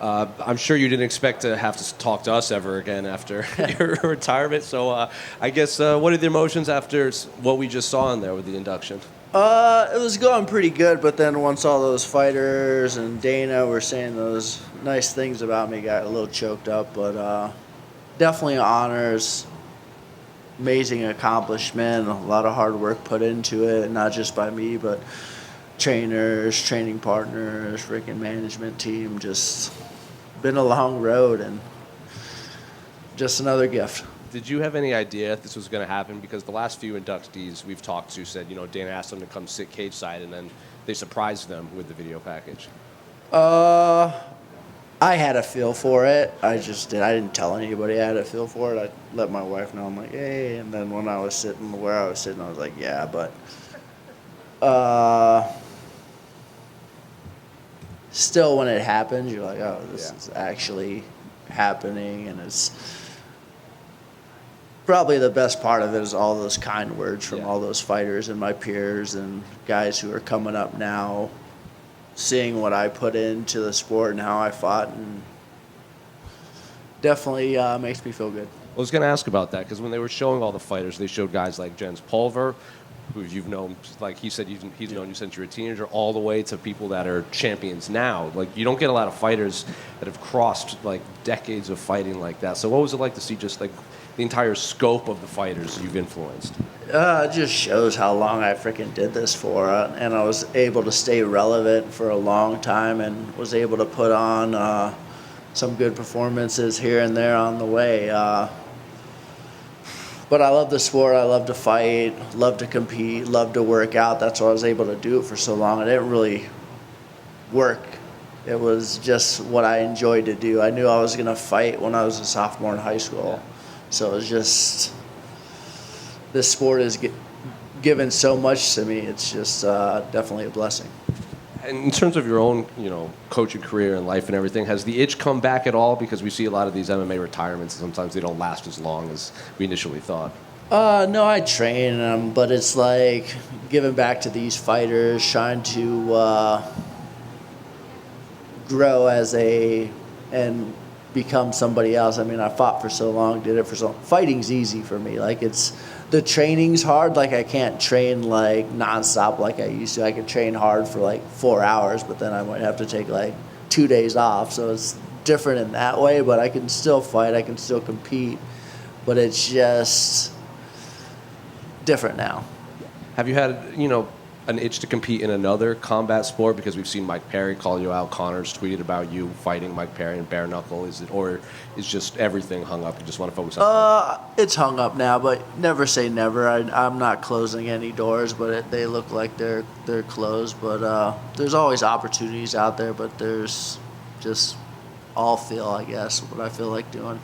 I'm sure you didn't expect to have to talk to us ever again after your retirement. So I guess what are the emotions after what we just saw in there with the induction? It was going pretty good, but then once all those fighters and Dana were saying those nice things about me, got a little choked up. But definitely honors, amazing accomplishment, a lot of hard work put into it, not just by me, but trainers, training partners, freaking management team. Just been a long road and just another gift. Did you have any idea if this was going to happen? Because the last few inductees we've talked to said, Dana asked them to come sit cage side, and then they surprised them with the video package. I had a feel for it. I didn't tell anybody I had a feel for it. I let my wife know. I'm like, hey. And then when I was sitting where I was sitting, I was like, yeah. But still, when it happens, you're like, oh, this is actually happening. And it's probably the best part of it is all those kind words from all those fighters and my peers and guys who are coming up now, seeing what I put into the sport and how I fought, and definitely makes me feel good. I was going to ask about that because when they were showing all the fighters, they showed guys like Jens Pulver, who you've known, like he said, he's known you since you were a teenager, all the way to people that are champions now. Like, you don't get a lot of fighters that have crossed like decades of fighting like that. So what was it like to see just like the entire scope of the fighters you've influenced? It just shows how long I freaking did this for, and I was able to stay relevant for a long time and was able to put on some good performances here and there on the way. But I love the sport. I love to fight, love to compete, love to work out. That's why I was able to do it for so long. I didn't really work. It was just what I enjoyed to do. I knew I was going to fight when I was a sophomore in high school. So it was just, this sport has given so much to me. It's just definitely a blessing. And in terms of your own, coaching career and life and everything, has the itch come back at all? Because we see a lot of these MMA retirements, and sometimes they don't last as long as we initially thought. No, I train, but it's like giving back to these fighters, trying to grow and become somebody else. I mean, I fought for so long, did it for so long. Fighting's easy for me. Like, the training's hard. Like, I can't train like nonstop like I used to. I could train hard for like 4 hours, but then I might have to take like 2 days off. So it's different in that way, but I can still fight. I can still compete, but it's just different now. Have you had, an itch to compete in another combat sport? Because we've seen Mike Perry call you out. Connor's tweeted about you fighting Mike Perry in bare knuckle. Is just everything hung up? You just want to focus on it's hung up now, but never say never. I'm not closing any doors, but they look like they're closed. But there's always opportunities out there, but there's just all feel, I guess, what I feel like doing.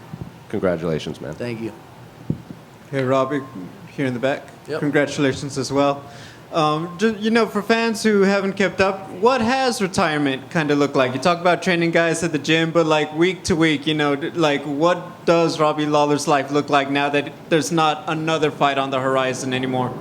Congratulations, man. Thank you. Hey, Robbie, here in the back. Yep. Congratulations as well. For fans who haven't kept up, what has retirement kind of looked like? You talk about training guys at the gym, but like week to week, like what does Robbie Lawler's life look like now that there's not another fight on the horizon anymore?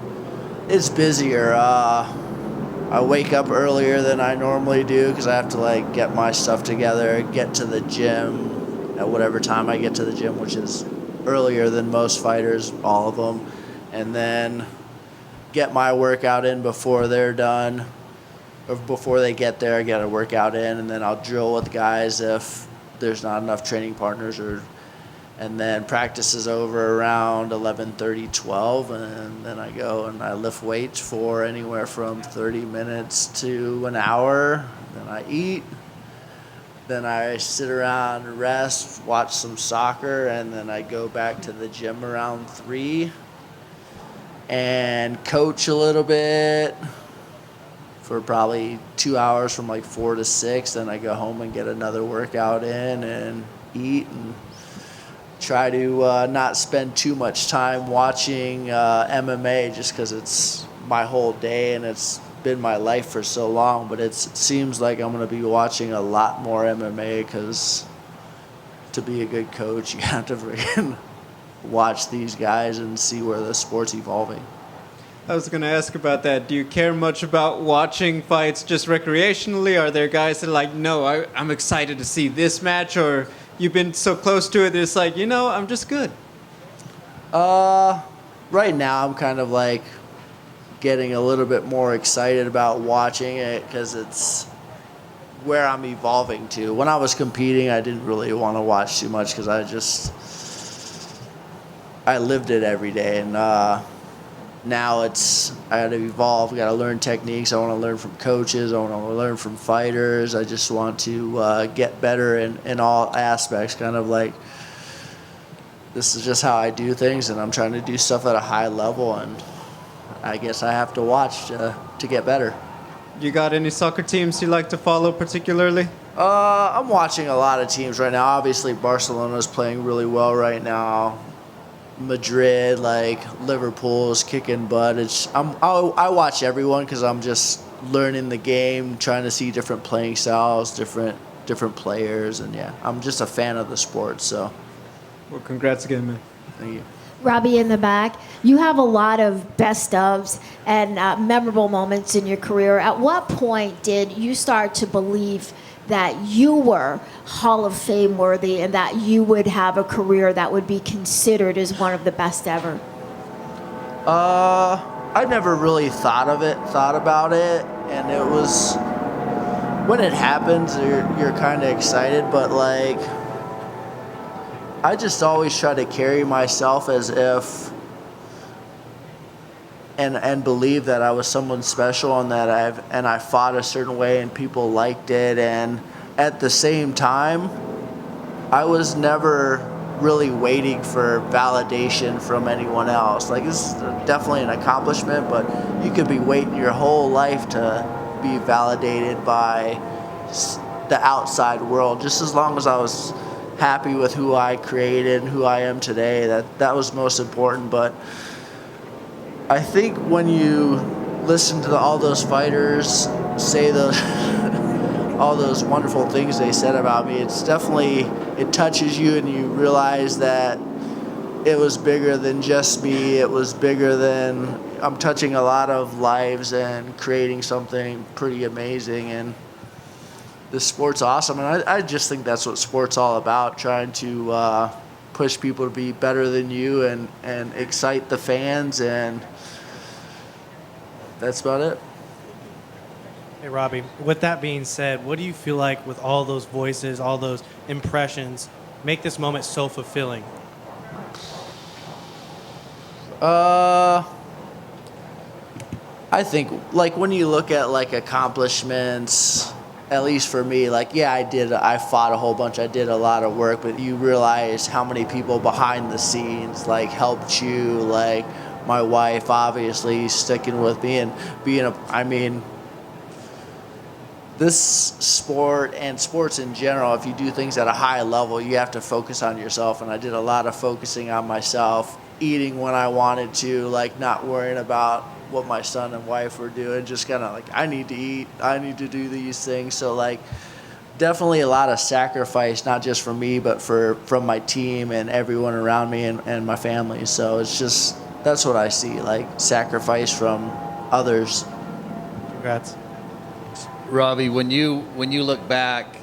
It's busier. I wake up earlier than I normally do because I have to like get my stuff together, get to the gym at whatever time I get to the gym, which is earlier than most fighters, all of them, and then get my workout in before they're done, or before they get there. I get a workout in, and then I'll drill with guys if there's not enough training partners, and then practice is over around 11:30, 12, and then I go and I lift weights for anywhere from 30 minutes to an hour. Then I eat. Then I sit around and rest, watch some soccer, and then I go back to the gym around 3. And coach a little bit for probably 2 hours from like 4 to 6. Then I go home and get another workout in and eat and try to not spend too much time watching MMA just because it's my whole day and it's been my life for so long. But it seems like I'm going to be watching a lot more MMA because to be a good coach, you have to freaking watch these guys and see where the sport's evolving. I was going to ask about that. Do you care much about watching fights just recreationally? Are there guys that are like, no, I'm excited to see this match? Or you've been so close to it, it's like, I'm just good? Right now, I'm kind of like getting a little bit more excited about watching it because it's where I'm evolving to. When I was competing, I didn't really want to watch too much because I lived it every day. And now I got to evolve, I got to learn techniques. I want to learn from coaches. I want to learn from fighters. I just want to get better in all aspects, kind of like this is just how I do things, and I'm trying to do stuff at a high level, and I guess I have to watch to get better. You got any soccer teams you like to follow particularly? I'm watching a lot of teams right now. Obviously, Barcelona's playing really well right now. Madrid, like Liverpool's kicking butt. I watch everyone because I'm just learning the game, trying to see different playing styles, different players, and yeah, I'm just a fan of the sport. So, well, congrats again, man. thank you. Robbie in the back, you have a lot of best ofs and memorable moments in your career. At what point did you start to believe that you were Hall of Fame worthy and that you would have a career that would be considered as one of the best ever? I never really thought about it, and it was when it happens, you're kind of excited, but like I just always try to carry myself as if and believe that I was someone special and that I fought a certain way and people liked it, and at the same time I was never really waiting for validation from anyone else. Like, this is definitely an accomplishment, but you could be waiting your whole life to be validated by the outside world. Just as long as I was happy with who I created and who I am today, that was most important. But I think when you listen to all those fighters say all those wonderful things they said about me, it touches you, and you realize that it was bigger than just me. It was bigger than, I'm touching a lot of lives and creating something pretty amazing, and this sport's awesome. And I just think that's what sport's all about, trying to push people to be better than you and excite the fans, and that's about it. Hey, Robbie, with that being said, what do you feel like with all those voices, all those impressions, make this moment so fulfilling? I think, like, when you look at, like, accomplishments, at least for me, like, yeah, I fought a whole bunch, I did a lot of work, but you realize how many people behind the scenes, like, helped you, like, my wife, obviously, sticking with me and this sport and sports in general, if you do things at a high level, you have to focus on yourself, and I did a lot of focusing on myself, eating when I wanted to, like, not worrying about what my son and wife were doing, just kind of like, I need to eat, I need to do these things. So, like, definitely a lot of sacrifice, not just for me, but from my team and everyone around me and my family. So it's just, that's what I see, like, sacrifice from others. Congrats. Robbie, when you look back,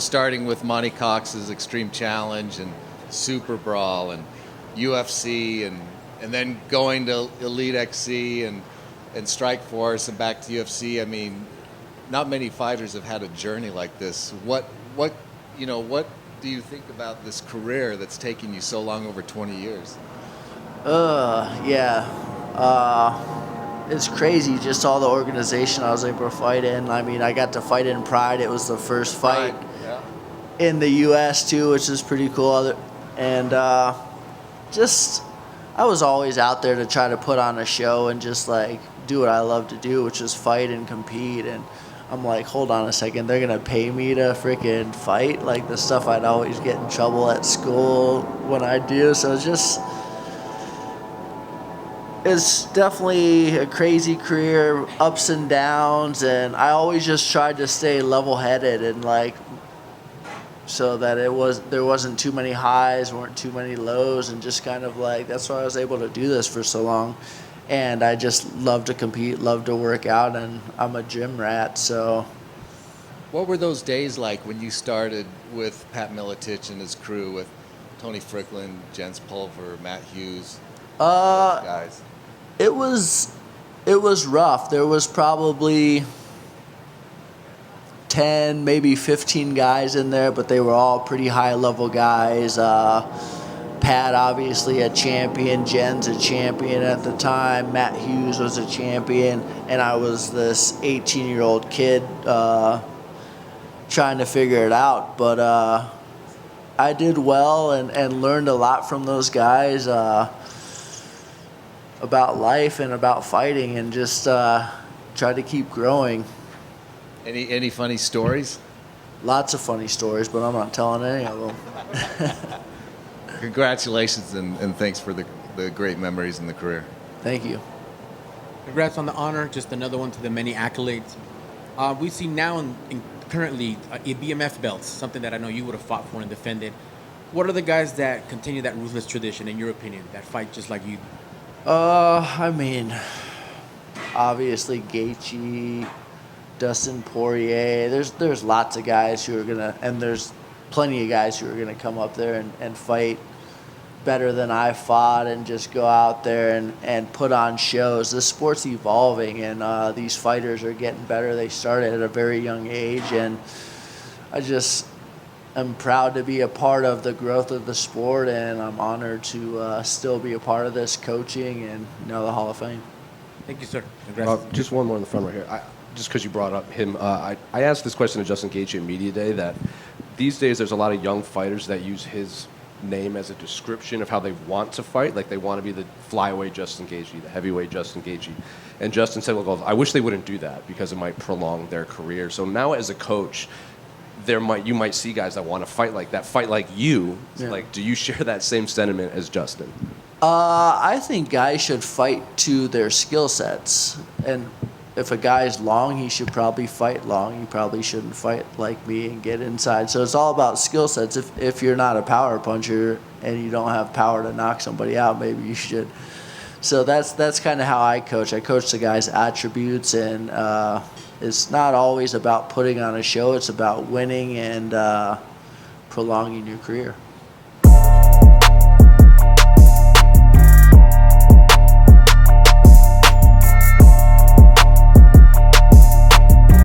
starting with Monty Cox's Extreme Challenge and Super Brawl and UFC and then going to Elite XC and Strikeforce and back to UFC, I mean, not many fighters have had a journey like this. What do you think about this career that's taken you so long, over 20 years? It's crazy, just all the organization I was able to fight in. I mean, I got to fight in Pride. It was the first fight in the U.S. too, which is pretty cool. And I was always out there to try to put on a show and just, like, do what I love to do, which is fight and compete. And I'm like, hold on a second, they're going to pay me to freaking fight? Like, the stuff I'd always get in trouble at school when I do. So it's definitely a crazy career, ups and downs, and I always just tried to stay level-headed and, like, so that there wasn't too many highs, weren't too many lows, and just kind of, like, that's why I was able to do this for so long. and I just love to compete, love to work out, and I'm a gym rat. So What were those days like when you started with Pat Miletich and his crew with Tony Fricklin, Jens Pulver, Matt Hughes, those guys? it was rough. There was probably 10, maybe 15 guys in there, but they were all pretty high level guys. Pat, obviously a champion. Jen's a champion at the time. Matt Hughes was a champion. And I was this 18-year-old kid trying to figure it out. But I did well and learned a lot from those guys about life and about fighting, and just tried to keep growing. Any funny stories? Lots of funny stories, but I'm not telling any of them. Congratulations and thanks for the great memories in the career. Thank you. Congrats on the honor. Just another one to the many accolades. We see now currently BMF belts, something that I know you would have fought for and defended. What are the guys that continue that ruthless tradition, in your opinion, that fight just like you? I mean, obviously Gaethje, Dustin Poirier. There's lots of guys who are gonna, and there's plenty of guys who are gonna come up there and fight better than I fought, and just go out there and put on shows. The sport's evolving, and these fighters are getting better. They started at a very young age, and I'm proud to be a part of the growth of the sport, and I'm honored to still be a part of this coaching and the Hall of Fame. Thank you, sir. Congrats. Just one more in the front right here. Just because you brought up him, I asked this question to Justin Gaethje at Media Day, that these days there's a lot of young fighters that use his name as a description of how they want to fight. Like, they want to be the flyweight Justin Gaethje, the heavyweight Justin Gaethje. And Justin said, well, I wish they wouldn't do that because it might prolong their career. So now as a coach, you might see guys that want to fight like that, fight like you. Yeah. Like, do you share that same sentiment as Justin? I think guys should fight to their skill sets. And if a guy's long, he should probably fight long. He probably shouldn't fight like me and get inside. So it's all about skill sets. If you're not a power puncher and you don't have power to knock somebody out, maybe you should. So that's kind of how I coach. I coach the guys' attributes, and it's not always about putting on a show. It's about winning and prolonging your career.